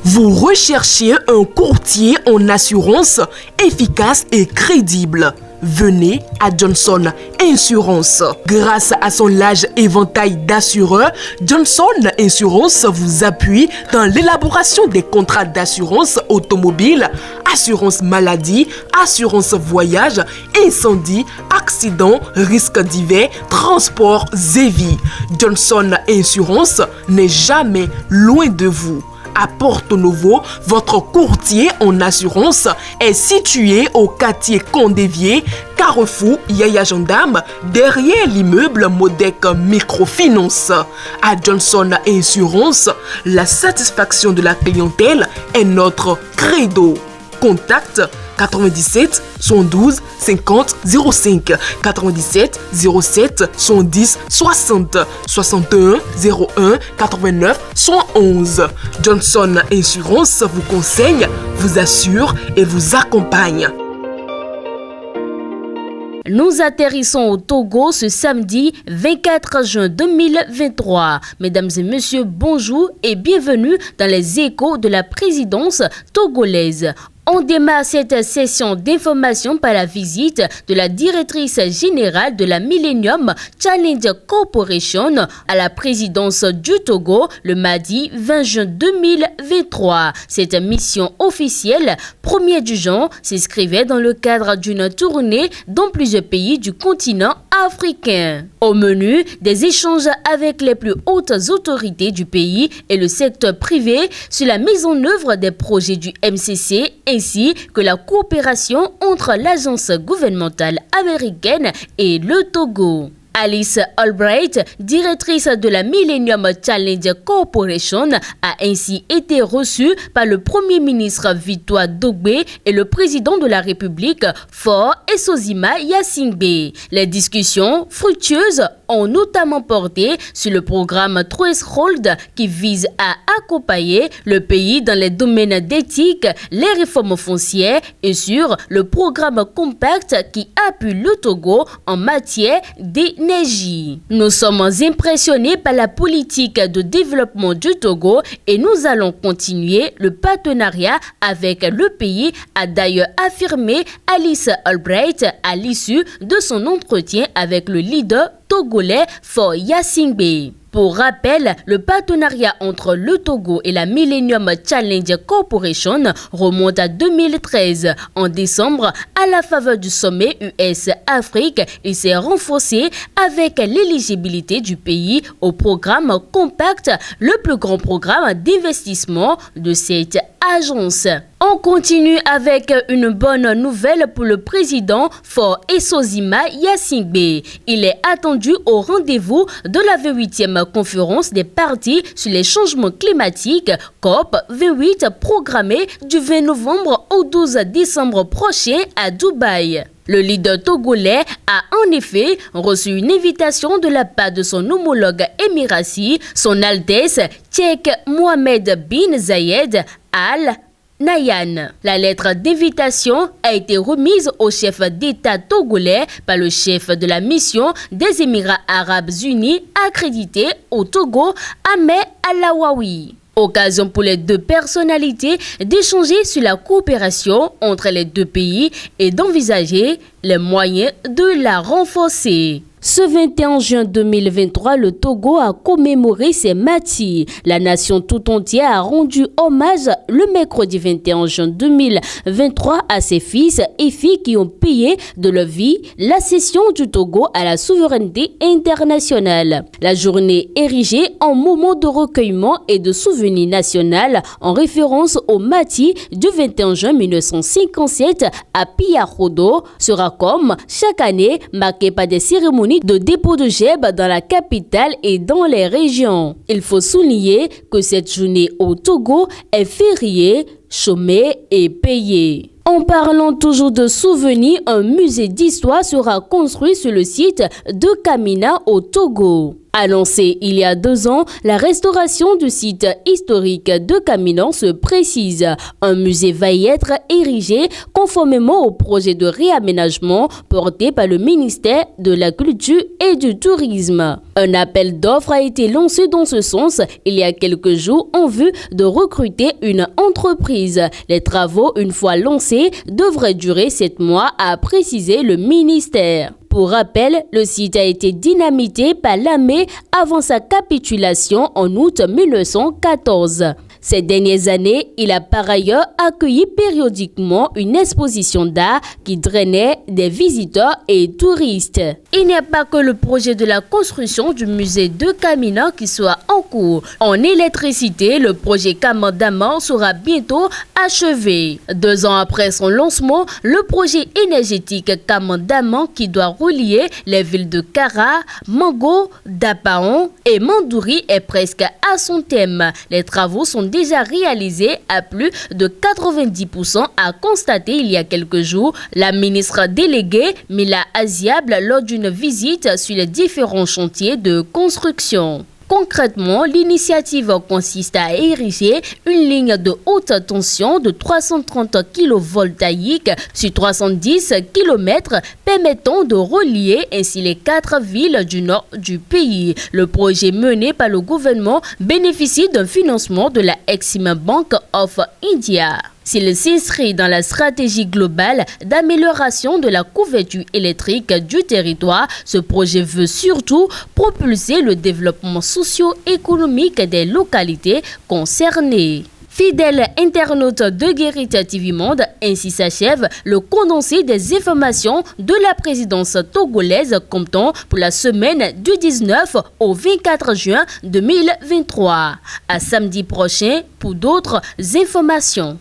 Vous recherchez un courtier en assurance efficace et crédible. Venez à Johnson Insurance. Grâce à son large éventail d'assureurs, Johnson Insurance vous appuie dans l'élaboration des contrats d'assurance automobile, assurance maladie, assurance voyage, incendie, accident, risques divers, transports et vie. Johnson Insurance n'est jamais loin de vous. À Porto Novo, votre courtier en assurance est situé au quartier Condévier, Carrefour Yaya Gendarme, derrière l'immeuble Modec Microfinance. À Johnson Insurance, la satisfaction de la clientèle est notre credo. Contact 97 112 50 05 97 07 110 60 61 01 89 111. Johnson Insurance vous conseille, vous assure et vous accompagne. Nous atterrissons au Togo ce samedi 24 juin 2023. Mesdames et messieurs, bonjour et bienvenue dans les échos de la présidence togolaise. On démarre cette session d'information par la visite de la directrice générale de la Millennium Challenge Corporation à la présidence du Togo le mardi 20 juin 2023. Cette mission officielle, première du genre, s'inscrivait dans le cadre d'une tournée dans plusieurs pays du continent africain. Au menu, des échanges avec les plus hautes autorités du pays et le secteur privé sur la mise en œuvre des projets du MCC ainsi que la coopération entre l'agence gouvernementale américaine et le Togo. Alice Albright, directrice de la Millennium Challenge Corporation, a ainsi été reçue par le Premier ministre Victoire Dogbe et le président de la République, Faure Esozima Yasingbe. Les discussions fructueuses ont notamment porté sur le programme Threshold qui vise à accompagner le pays dans les domaines d'éthique, les réformes foncières et sur le programme Compact qui appuie le Togo en matière d'énergie. Nous sommes impressionnés par la politique de développement du Togo et nous allons continuer le partenariat avec le pays, a d'ailleurs affirmé Alice Albright à l'issue de son entretien avec le leader togolais Faure Yasingbe. Pour rappel, le partenariat entre le Togo et la Millennium Challenge Corporation remonte à 2013. En décembre, à la faveur du sommet US-Afrique, il s'est renforcé avec l'éligibilité du pays au programme Compact, le plus grand programme d'investissement de cette agence. On continue avec une bonne nouvelle pour le président Faure Esozima Yasingbe. Il est attendu au rendez-vous de la 28e conférence des parties sur les changements climatiques COP 28 programmée du 20 novembre au 12 décembre prochain à Dubaï. Le leader togolais a en effet reçu une invitation de la part de son homologue émirati, son Altesse Cheikh Mohammed bin Zayed Al Nahyan. La lettre d'invitation a été remise au chef d'État togolais par le chef de la mission des Émirats arabes unis accrédité au Togo, Ahmed Alawawi. Occasion pour les deux personnalités d'échanger sur la coopération entre les deux pays et d'envisager les moyens de la renforcer. Ce 21 juin 2023, le Togo a commémoré ses martyrs. La nation tout entière a rendu hommage le mercredi 21 juin 2023 à ses fils et filles qui ont payé de leur vie la cession du Togo à la souveraineté internationale. La journée érigée en moment de recueillement et de souvenir national en référence aux martyrs du 21 juin 1957 à Piarodo sera comme chaque année marquée par des cérémonies de dépôt de gerbes dans la capitale et dans les régions. Il faut souligner que cette journée au Togo est fériée, chômée et payée. En parlant toujours de souvenirs, un musée d'histoire sera construit sur le site de Kamina au Togo. Annoncé il y a 2 ans, la restauration du site historique de Caminan se précise. Un musée va y être érigé conformément au projet de réaménagement porté par le ministère de la Culture et du Tourisme. Un appel d'offres a été lancé dans ce sens il y a quelques jours en vue de recruter une entreprise. Les travaux, une fois lancés, devraient durer 7 mois, a précisé le ministère. Pour rappel, le site a été dynamité par l'armée avant sa capitulation en août 1914. Ces dernières années, il a par ailleurs accueilli périodiquement une exposition d'art qui drainait des visiteurs et touristes. Il n'y a pas que le projet de la construction du musée de Caminan qui soit en cours. En électricité, le projet Camandaman sera bientôt achevé. 2 ans après son lancement, le projet énergétique Camandaman qui doit relier les villes de Kara, Mango, Dapaon et Mandouri est presque à son thème. Les travaux sont déjà réalisés à plus de 90%, a constaté il y a quelques jours la ministre déléguée Mila Aziable lors d'une visite sur les différents chantiers de construction. Concrètement, l'initiative consiste à ériger une ligne de haute tension de 330 kV sur 310 km permettant de relier ainsi les 4 villes du nord du pays. Le projet mené par le gouvernement bénéficie d'un financement de la Exim Bank of India. S'il s'inscrit dans la stratégie globale d'amélioration de la couverture électrique du territoire, ce projet veut surtout propulser le développement socio-économique des localités concernées. Fidèles internautes de Guérita TV Monde, ainsi s'achève le condensé des informations de la présidence togolaise comptant pour la semaine du 19 au 24 juin 2023. À samedi prochain pour d'autres informations.